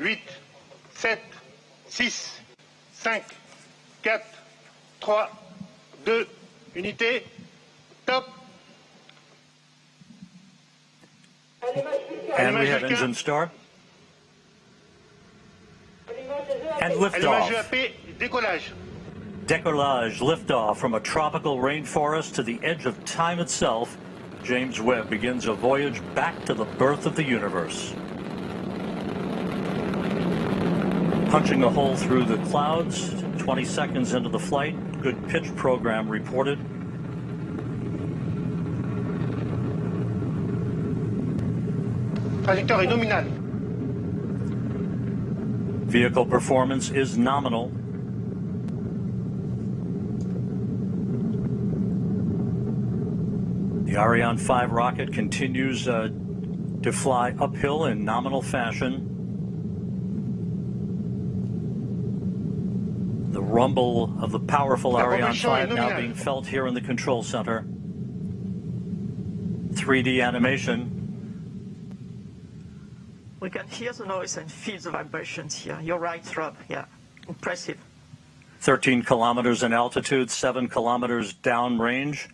8, 7, 6, 5, 4, 3, 2, unité, top. And we have engine start. And liftoff. Décollage. Décollage, liftoff from a tropical rainforest to the edge of time itself. James Webb begins a voyage back to the birth of the universe. Punching a hole through the clouds, 20 seconds into the flight. Good pitch program reported. Trajectoire est nominale. Vehicle performance is nominal. The Ariane 5 rocket continues to fly uphill in nominal fashion. The rumble of the powerful Ariane 5 now being felt here in the control center. 3D animation. We can hear the noise and feel the vibrations here. You're right, Rob. Yeah, impressive. 13 kilometers in altitude, 7 kilometers downrange,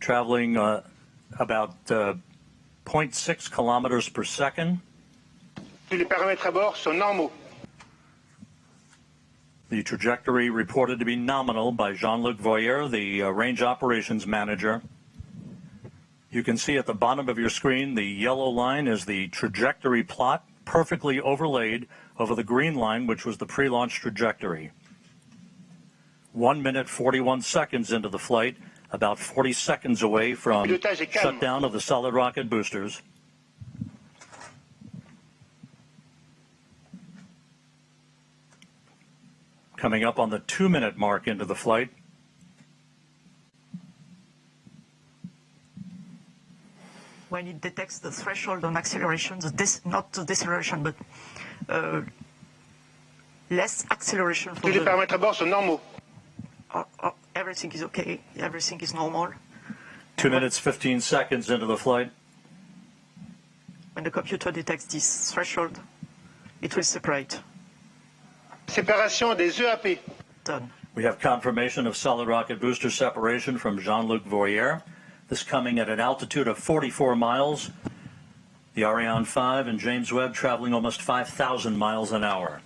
traveling about 0.6 kilometers per second. Les paramètres à bord sont normaux. The trajectory reported to be nominal by Jean-Luc Voyer, the range operations manager. You can see at the bottom of your screen, the yellow line is the trajectory plot, perfectly overlaid over the green line, which was the pre-launch trajectory. 1 minute, 41 seconds into the flight, about 40 seconds away from shutdown of the solid rocket boosters. Coming up on the 2-minute mark into the flight. When it detects the threshold on acceleration, not the deceleration, but less acceleration. Tous les paramètres à bord sont normaux. Everything is okay. Everything is normal. 2 minutes, 15 seconds into the flight. When the computer detects this threshold, it will separate. Séparation des EAP. Done. We have confirmation of solid rocket booster separation from Jean-Luc Voyer. This coming at an altitude of 44 miles. The Ariane 5 and James Webb traveling almost 5,000 miles an hour.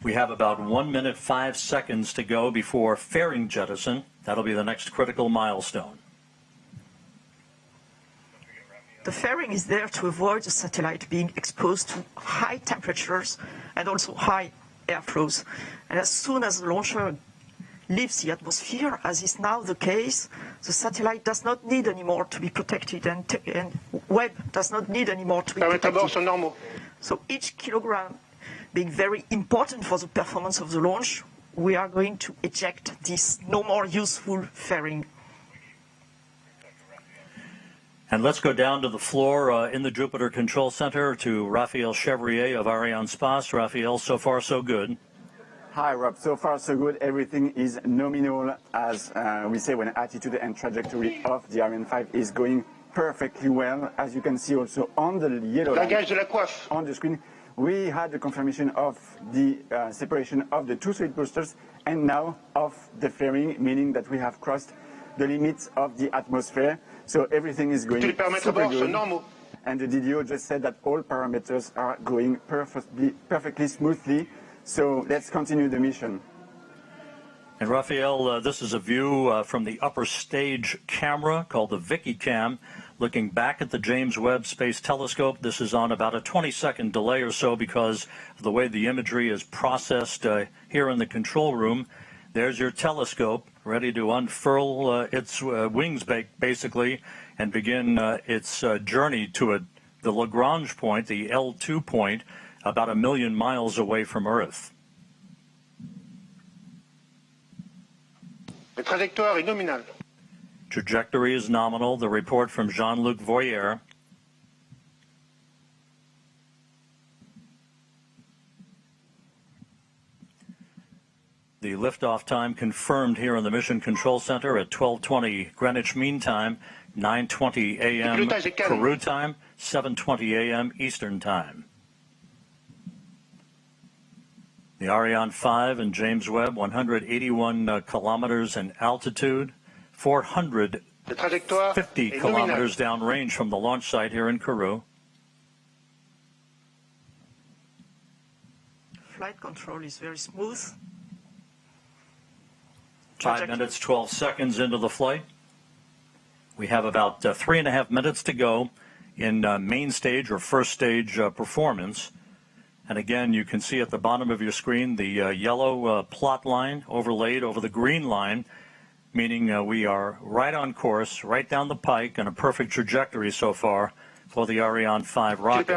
We have about 1 minute, 5 seconds to go before fairing jettison. That'll be the next critical milestone. The fairing is there to avoid the satellite being exposed to high temperatures and also high airflows. And as soon as the launcher leaves the atmosphere, as is now the case, the satellite does not need anymore to be protected, and Webb does not need anymore to be protected. So each kilogram being very important for the performance of the launch, we are going to eject this no more useful fairing. And let's go down to the floor in the Jupiter Control Center to Raphael Chevrier of Arianespace. Raphael, so far so good. Hi, Rob. So far, so good. Everything is nominal, as we say, when attitude and trajectory of the Ariane 5 is going perfectly well. As you can see also on the yellow line on the screen, we had the confirmation of the separation of the two solid boosters and now of the fairing, meaning that we have crossed the limits of the atmosphere. So everything is going super good. And the DDO just said that all parameters are going perfectly smoothly. So let's continue the mission. And Raphael, this is a view from the upper stage camera called the Vicky Cam, looking back at the James Webb Space Telescope. This is on about a 20-second delay or so because of the way the imagery is processed here in the control room. There's your telescope ready to unfurl its wings basically and begin its journey to the Lagrange point, the L2 point, about 1 million miles away from Earth. La trajectoire est nominale. Trajectory is nominal. The report from Jean-Luc Voyer. The liftoff time confirmed here in the Mission Control Center at 12:20 Greenwich Mean Time, 9:20 a.m. Peru time, 7:20 a.m. Eastern Time. The Ariane 5 and James Webb, 181 kilometers in altitude, 450 kilometers downrange from the launch site here in Kourou. Flight control is very smooth. 5 minutes, 12 seconds into the flight. We have about 3.5 minutes to go in main stage or first stage performance. And again, you can see at the bottom of your screen the yellow plot line overlaid over the green line, meaning we are right on course, right down the pike, and a perfect trajectory so far for the Ariane 5 rocket.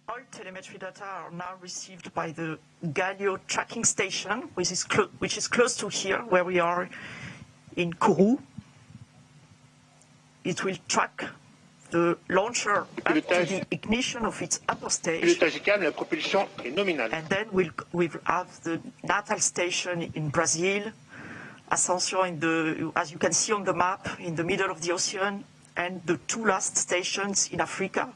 All telemetry data are now received by the Galio tracking station, which is close to here, where we are in Kourou. It will track the launcher up to the ignition of its upper stage. And then we'll have the natal station in Brazil, Ascension, as you can see on the map, in the middle of the ocean, and the two last stations in Africa,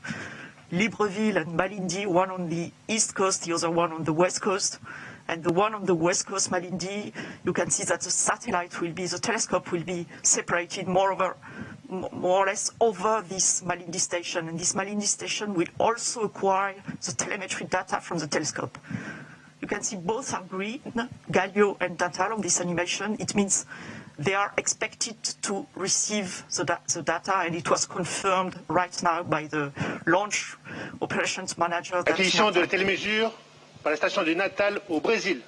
Libreville and Malindi, one on the east coast, the other one on the west coast. And the one on the west coast, Malindi, you can see that the telescope will be separated more or less over this Malindi station. And this Malindi station will also acquire the telemetry data from the telescope. You can see both are green, Galio and Natal on this animation. It means they are expected to receive the data, and it was confirmed right now by the launch operations manager. Acquisition de télémesure par la station de Natal au Brésil.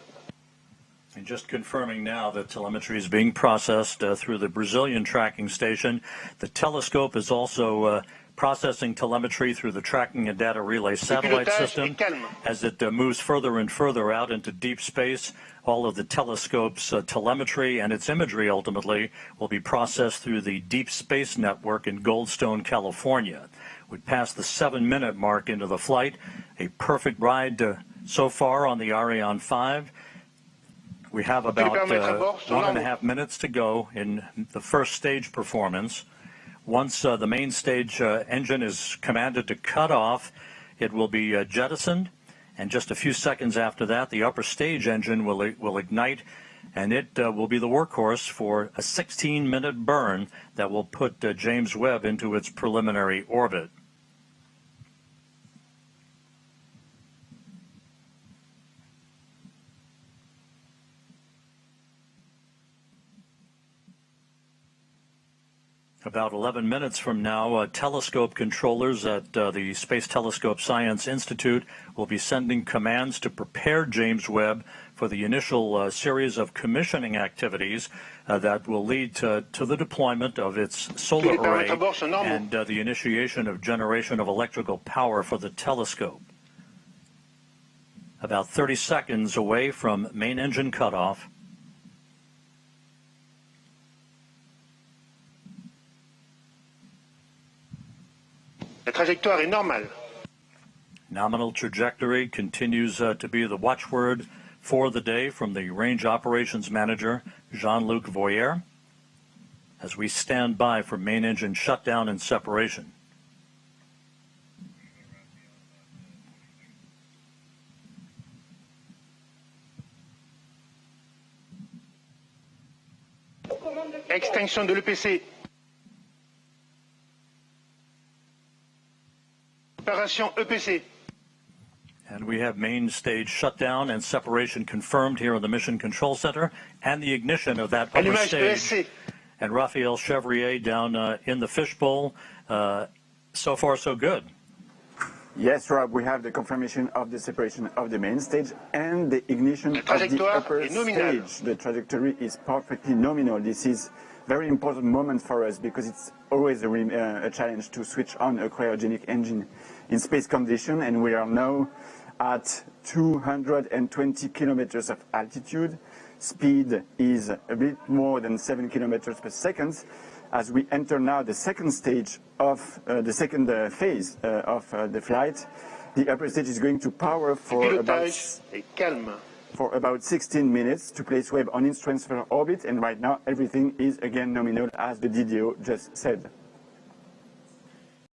And just confirming now that telemetry is being processed through the Brazilian tracking station. The telescope is also processing telemetry through the tracking and data relay satellite system. As it moves further and further out into deep space, all of the telescope's telemetry and its imagery ultimately will be processed through the Deep Space Network in Goldstone, California. We passed the 7-minute mark into the flight. A perfect ride so far on the Ariane 5. We have about 1.5 minutes to go in the first stage performance. Once the main stage engine is commanded to cut off, it will be jettisoned, and just a few seconds after that, the upper stage engine will ignite, and it will be the workhorse for a 16-minute burn that will put James Webb into its preliminary orbit. About 11 minutes from now, telescope controllers at the Space Telescope Science Institute will be sending commands to prepare James Webb for the initial series of commissioning activities that will lead to the deployment of its solar array and the initiation of generation of electrical power for the telescope. About 30 seconds away from main engine cutoff. La trajectoire est normale. Nominal trajectory continues to be the watchword for the day from the Range Operations Manager, Jean-Luc Voyer, as we stand by for main engine shutdown and separation. Extinction de l'EPC. Opération EPC. And we have main stage shutdown and separation confirmed here in the Mission Control Center, and the ignition of that upper stage. And Raphael Chevrier down in the fishbowl. So far, so good. Yes, Rob, we have the confirmation of the separation of the main stage and the ignition of the upper stage. The trajectory is perfectly nominal. This is a very important moment for us because it's always a challenge to switch on a cryogenic engine in space condition, and we are now at 220 kilometers of altitude. Speed is a bit more than 7 kilometers per second. As we enter now the second stage of the second phase of the flight, the upper stage is going to power for about 16 minutes to place Webb on its transfer orbit, and right now everything is again nominal as the DDO just said.